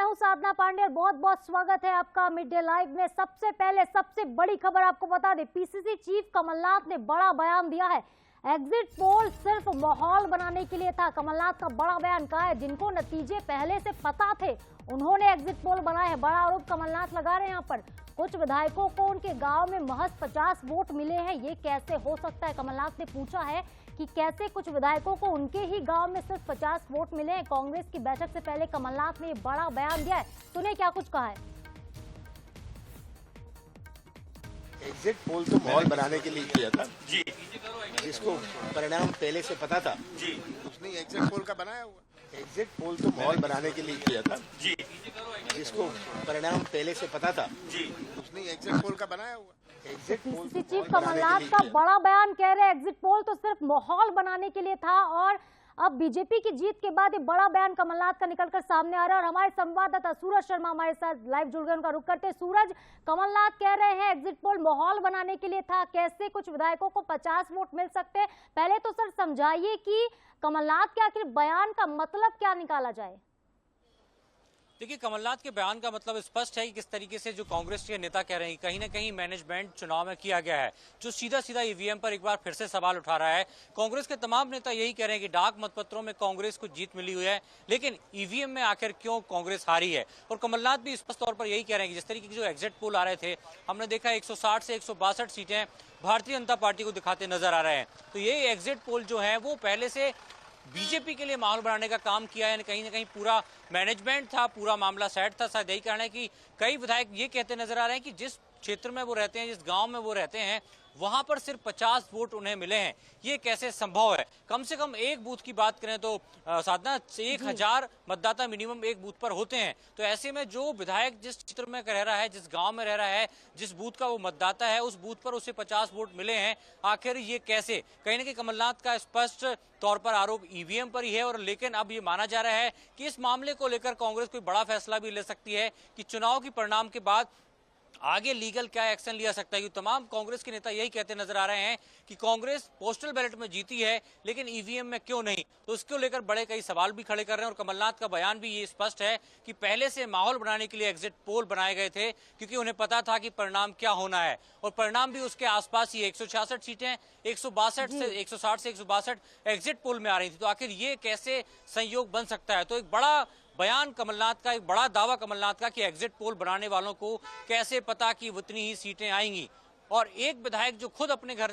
हूं साधना पांडे और बहुत बहुत स्वागत है आपका मिड डे लाइव में। सबसे पहले सबसे बड़ी खबर आपको बता दें, पीसीसी चीफ कमलनाथ ने बड़ा बयान दिया है। एग्जिट पोल सिर्फ माहौल बनाने के लिए था। कमलनाथ का बड़ा बयान कहा है, जिनको नतीजे पहले से पता थे उन्होंने एग्जिट पोल बनाए हैं। बड़ा आरोप कमलनाथ लगा रहे हैं यहाँ पर। कुछ विधायकों को उनके गांव में महज 50 वोट मिले हैं, ये कैसे हो सकता है? कमलनाथ ने पूछा है कि कैसे कुछ विधायकों को उनके ही गांव में सिर्फ 50 वोट मिले हैं। कांग्रेस की बैठक से पहले कमलनाथ ने बड़ा बयान दिया है, सुने क्या कुछ कहा है। एग्जिट पोल तो माहौल बनाने के लिए किया था जी, जिसको परिणाम पहले से पता था जी, उसने एग्जिट पोल का बनाया हुआ। एग्जिट पोल तो माहौल बनाने के लिए किया था जी, जिसको परिणाम पहले से पता था जी, उसने एग्जिट पोल का बनाया हुआ। पीसीसी चीफ कमलनाथ का बड़ा बयान, कह रहे हैं एग्जिट पोल तो सिर्फ माहौल बनाने के लिए था। और अब बीजेपी की जीत के बाद ये बड़ा बयान कमलनाथ का निकलकर सामने आ रहा है। और हमारे संवाददाता सूरज शर्मा हमारे साथ लाइव जुड़ गए, उनका रुख करते हैं। सूरज, कमलनाथ कह रहे हैं एग्जिट पोल माहौल बनाने के लिए था, कैसे कुछ विधायकों को 50 वोट मिल सकते हैं? पहले तो सर समझाइए कि कमलनाथ के आखिर बयान का मतलब क्या निकाला जाए। देखिए, कमलनाथ के बयान का मतलब स्पष्ट है कि किस तरीके से जो कांग्रेस के नेता कह रहे हैं, कहीं ना कहीं मैनेजमेंट चुनाव में किया गया है, जो सीधा सीधा ईवीएम पर एक बार फिर से सवाल उठा रहा है। कांग्रेस के तमाम नेता यही कह रहे हैं कि डाक मतपत्रों में कांग्रेस को जीत मिली हुई है, लेकिन ईवीएम में आखिर क्यों कांग्रेस हारी है। और कमलनाथ भी स्पष्ट तौर पर यही कह रहे हैं कि जिस तरीके के जो एग्जिट पोल आ रहे थे, हमने देखा 160 से 162 सीटें भारतीय जनता पार्टी को दिखाते नजर आ रहे हैं। तो ये एग्जिट पोल जो है वो पहले से बीजेपी के लिए माहौल बनाने का काम किया है। कहीं ना कहीं पूरा मैनेजमेंट था, पूरा मामला सेट था। शायद यही कारण है कि कई विधायक ये कहते नजर आ रहे हैं कि जिस क्षेत्र में वो रहते हैं, जिस गांव में वो रहते हैं, वहां पर सिर्फ 50 वोट उन्हें मिले हैं। ये कैसे संभव है? कम से कम एक बूथ की बात करें तो साधना 1000 मतदाता मिनिमम एक बूथ पर होते हैं। तो ऐसे में जो विधायक जिस क्षेत्र में रह रहा है, जिस गांव में रह रहा है, जिस बूथ का वो मतदाता है, उस बूथ पर उसे 50 वोट मिले हैं। आखिर ये कैसे? कहीं ना कहीं कमलनाथ का स्पष्ट तौर पर आरोप ईवीएम पर ही है। और लेकिन अब ये माना जा रहा है कि इस मामले को लेकर कांग्रेस कोई बड़ा फैसला भी ले सकती है कि चुनाव के परिणाम के बाद आगे लीगल क्या एक्शन लिया सकता है। तमाम कांग्रेस के नेता यही कहते नजर आ रहे हैं कि कांग्रेस पोस्टल बैलेट में जीती है, लेकिन ईवीएम में क्यों नहीं। तो इसको लेकर बड़े कई सवाल भी खड़े कर रहे हैं। और कमलनाथ का बयान भी ये स्पष्ट है कि पहले से माहौल बनाने के लिए एग्जिट पोल बनाए गए थे, क्योंकि उन्हें पता था कि परिणाम क्या होना है। और परिणाम भी उसके आसपास ही 166 सीटें 162 से 160 से 162 एग्जिट पोल में आ रही थी। तो आखिर ये कैसे संयोग बन सकता है? तो एक बड़ा बयान कमलनाथ का, एक बड़ा दावा कमलनाथ का कि एग्जिट पोल बनाने वालों को कैसे पता कि उतनी ही सीटें आएंगी। और एक विधायक जो खुद अपने घर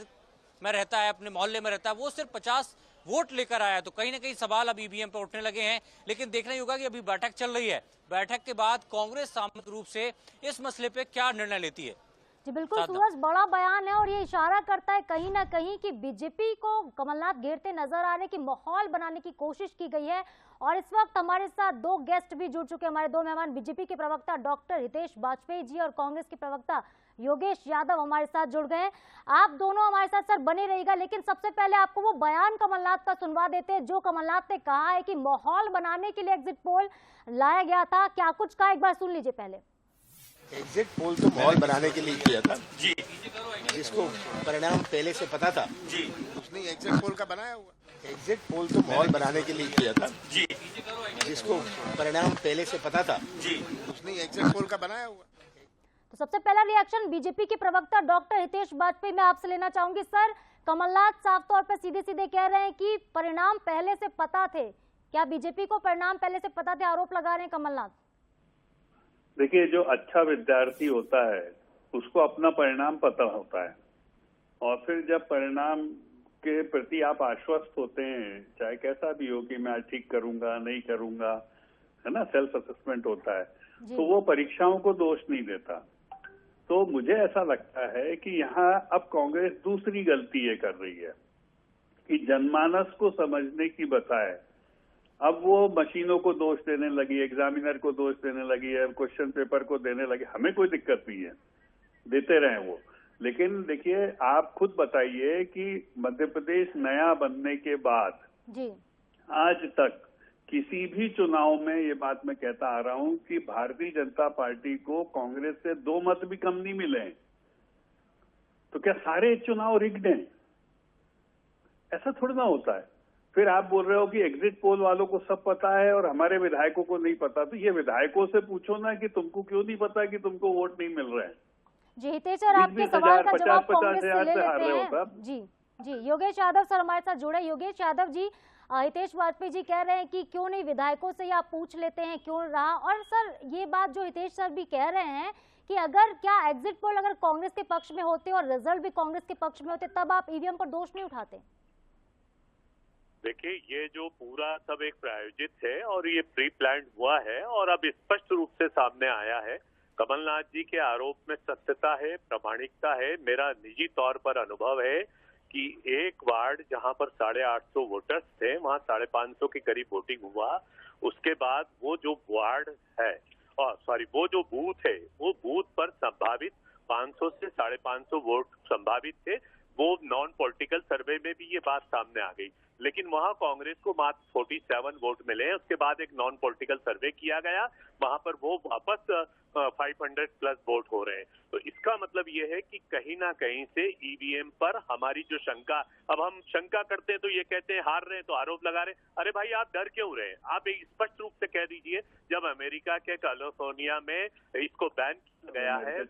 में रहता है, अपने मोहल्ले में रहता है, वो सिर्फ 50 वोट लेकर आया। तो कहीं ना कहीं सवाल अब ईवीएम पर उठने लगे हैं। लेकिन देखना ही होगा कि अभी बैठक चल रही है, बैठक के बाद कांग्रेस सामूहिक रूप से इस मसले पे क्या निर्णय लेती है। जी बिल्कुल सूरज, बड़ा बयान है और ये इशारा करता है कहीं ना कहीं कि बीजेपी को कमलनाथ घेरते नजर आ रहे, कि माहौल बनाने की कोशिश की गई है। और इस वक्त हमारे साथ दो गेस्ट भी जुड़ चुके हैं, हमारे दो मेहमान, बीजेपी के प्रवक्ता डॉक्टर हितेश वाजपेयी जी और कांग्रेस के प्रवक्ता योगेश यादव हमारे साथ जुड़ गए हैं। आप दोनों हमारे साथ सर बने रहिएगा। लेकिन सबसे पहले आपको वो बयान कमलनाथ का सुनवा देते हैं, जो कमलनाथ ने कहा है कि माहौल बनाने के लिए एग्जिट पोल लाया गया था। क्या कुछ कहा, एक बार सुन लीजिए पहले। एग्जिट पोल तो माहौल बनाने के लिए किया था जी, जिसको परिणाम पहले से पता था जी, उसने एग्जिट पोल का बनाया हुआ। एग्जिट पोल तो माहौल बनाने के लिए किया था जी, जिसको परिणाम पहले से पता था जी, उसने एग्जिट पोल का बनाया हुआ। तो सबसे पहला रिएक्शन बीजेपी के प्रवक्ता डॉक्टर हितेश वाजपेयी मैं आपसे लेना चाहूंगी। सर, कमलनाथ साफ तौर पर सीधे सीधे कह रहे हैं कि परिणाम पहले से पता थे। क्या बीजेपी को परिणाम पहले से पता थे, आरोप लगा रहे हैं कमलनाथ? देखिए, जो अच्छा विद्यार्थी होता है उसको अपना परिणाम पता होता है, और फिर जब परिणाम के प्रति आप आश्वस्त होते हैं, चाहे कैसा भी हो कि मैं आज ठीक करूंगा नहीं करूंगा, है ना, सेल्फ असेसमेंट होता है, तो वो परीक्षाओं को दोष नहीं देता। तो मुझे ऐसा लगता है कि यहाँ अब कांग्रेस दूसरी गलती ये कर रही है कि जनमानस को समझने की बजाय अब वो मशीनों को दोष देने लगी, एग्जामिनर को दोष देने लगी है, क्वेश्चन पेपर को देने लगी। हमें कोई दिक्कत नहीं है, देते रहे वो, लेकिन देखिए आप खुद बताइए कि मध्य प्रदेश नया बनने के बाद जी आज तक किसी भी चुनाव में, ये बात मैं कहता आ रहा हूं कि भारतीय जनता पार्टी को कांग्रेस से 2 मत भी कम नहीं मिले। तो क्या सारे चुनाव रिग्ड हैं? ऐसा थोड़ा ना होता है। फिर आप बोल रहे हो कि एग्जिट पोल वालों को सब पता है और हमारे विधायकों को नहीं पता। तो ये विधायकों से पूछो ना कि तुमको क्यों नहीं पता कि तुमको वोट नहीं मिल रहा है। जी हितेश सर, आपके सवाल का जवाब कांग्रेस से ले लेते हैं। जी जी, योगेश यादव सर हमारे साथ जुड़े। योगेश यादव जी, हितेश वाजपेयी जी कह रहे हैं कि क्यों नहीं विधायकों से आप पूछ लेते हैं क्यों रहा। और सर ये बात जो हितेश सर भी कह रहे हैं कि अगर क्या एग्जिट पोल अगर कांग्रेस के पक्ष में होते और रिजल्ट भी कांग्रेस के पक्ष में होते तब आप ईवीएम पर दोष नहीं उठाते? देखिए, ये जो पूरा सब एक प्रायोजित है और ये प्री प्लान्ड हुआ है और अब स्पष्ट रूप से सामने आया है। कमलनाथ जी के आरोप में सत्यता है, प्रामाणिकता है। मेरा निजी तौर पर अनुभव है कि एक वार्ड जहां पर 850 वोटर्स थे वहां 550 के करीब वोटिंग हुआ। उसके बाद वो जो वार्ड है वो जो बूथ है, वो बूथ पर संभावित 500 से 550 वोट संभावित थे। वो नॉन पॉलिटिकल सर्वे में भी ये बात सामने आ गई, लेकिन वहां कांग्रेस को मात्र 47 वोट मिले। उसके बाद एक नॉन पॉलिटिकल सर्वे किया गया, वहां पर वो वापस 500 प्लस वोट हो रहे हैं। तो इसका मतलब ये है कि कहीं ना कहीं से ईवीएम पर हमारी जो शंका, अब हम शंका करते हैं तो ये कहते हैं हार रहे हैं तो आरोप लगा रहे हैं। अरे भाई, आप डर क्यों रहे हैं? आप एक स्पष्ट रूप से कह दीजिए, जब अमेरिका के कैलिफोर्निया में इसको बैन किया गया है,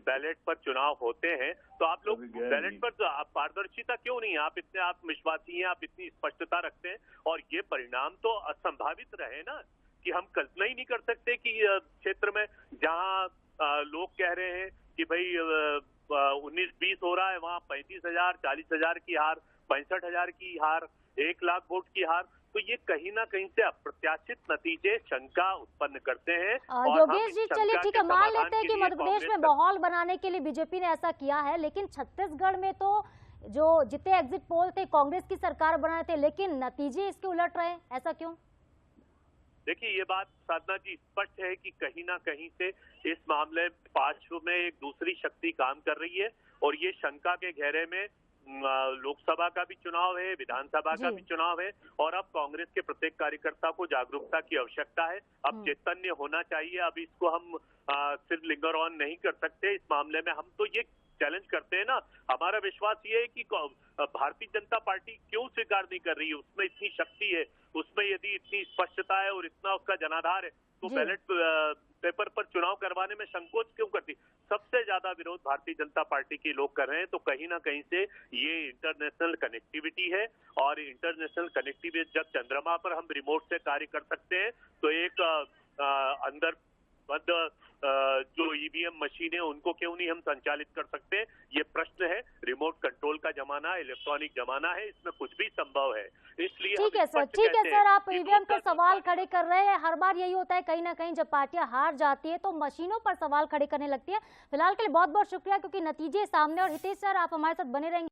बैलेट पर चुनाव होते हैं, तो आप लोग बैलेट पर पारदर्शिता क्यों नहीं है? आप इतने आत्मविश्वासी हैं, आप इतनी स्पष्टता रखते हैं, और ये परिणाम तो असंभावित रहे ना, कि हम कल्पना ही नहीं कर सकते कि क्षेत्र में जहां लोग कह रहे हैं कि भाई 19-20 हो रहा है, वहां 35,000, 40,000 की हार, 65,000 की हार, 1 लाख वोट की हार। तो ये कहीं ना कहीं से अप्रत्याशित नतीजे शंका उत्पन्न करते हैं। योगेश जी, चलिए ठीक है, मान लेते हैं कि मध्य प्रदेश में माहौल बनाने के लिए बीजेपी ने ऐसा किया है, लेकिन छत्तीसगढ़ में तो जो जितने एग्जिट पोल थे कांग्रेस की सरकार बनाए थे, लेकिन नतीजे इसके उलट रहे, ऐसा क्यों? देखिए, ये बात साधना जी स्पष्ट है कि कहीं ना कहीं से इस मामले पार्श्व में एक दूसरी शक्ति काम कर रही है, और ये शंका के घेरे में लोकसभा का भी चुनाव है, विधानसभा का भी चुनाव है, और अब कांग्रेस के प्रत्येक कार्यकर्ता को जागरूकता की आवश्यकता है। अब चैतन्य होना चाहिए। अब इसको हम सिर्फ लिंगर ऑन नहीं कर सकते इस मामले में। हम तो ये चैलेंज करते हैं ना, हमारा विश्वास ये है कि भारतीय जनता पार्टी क्यों स्वीकार नहीं कर रही है? उसमें इतनी शक्ति है, उसमें यदि इतनी स्पष्टता है और इतना उसका जनाधार है, तो बैलेट पेपर पर चुनाव करवाने में संकोच क्यों करती? सबसे ज्यादा विरोध भारतीय जनता पार्टी के लोग कर रहे हैं। तो कहीं ना कहीं से ये इंटरनेशनल कनेक्टिविटी है, और इंटरनेशनल कनेक्टिविटी जब चंद्रमा पर हम रिमोट से कार्य कर सकते हैं, तो एक अंदर बंद जो ईवीएम मशीन है उनको क्यों नहीं हम संचालित कर सकते? ये प्रश्न है। रिमोट कंट्रोल का जमाना, इलेक्ट्रॉनिक जमाना है, इसमें कुछ भी संभव है। इसलिए ठीक है सर, आप ईवीएम पर सवाल खड़े कर रहे हैं। हर बार यही होता है, कहीं ना कहीं जब पार्टियां हार जाती है तो मशीनों पर सवाल खड़े करने लगती है। फिलहाल के लिए बहुत बहुत शुक्रिया, क्योंकि नतीजे सामने। और हितेश सर, आप हमारे साथ बने रहेंगे।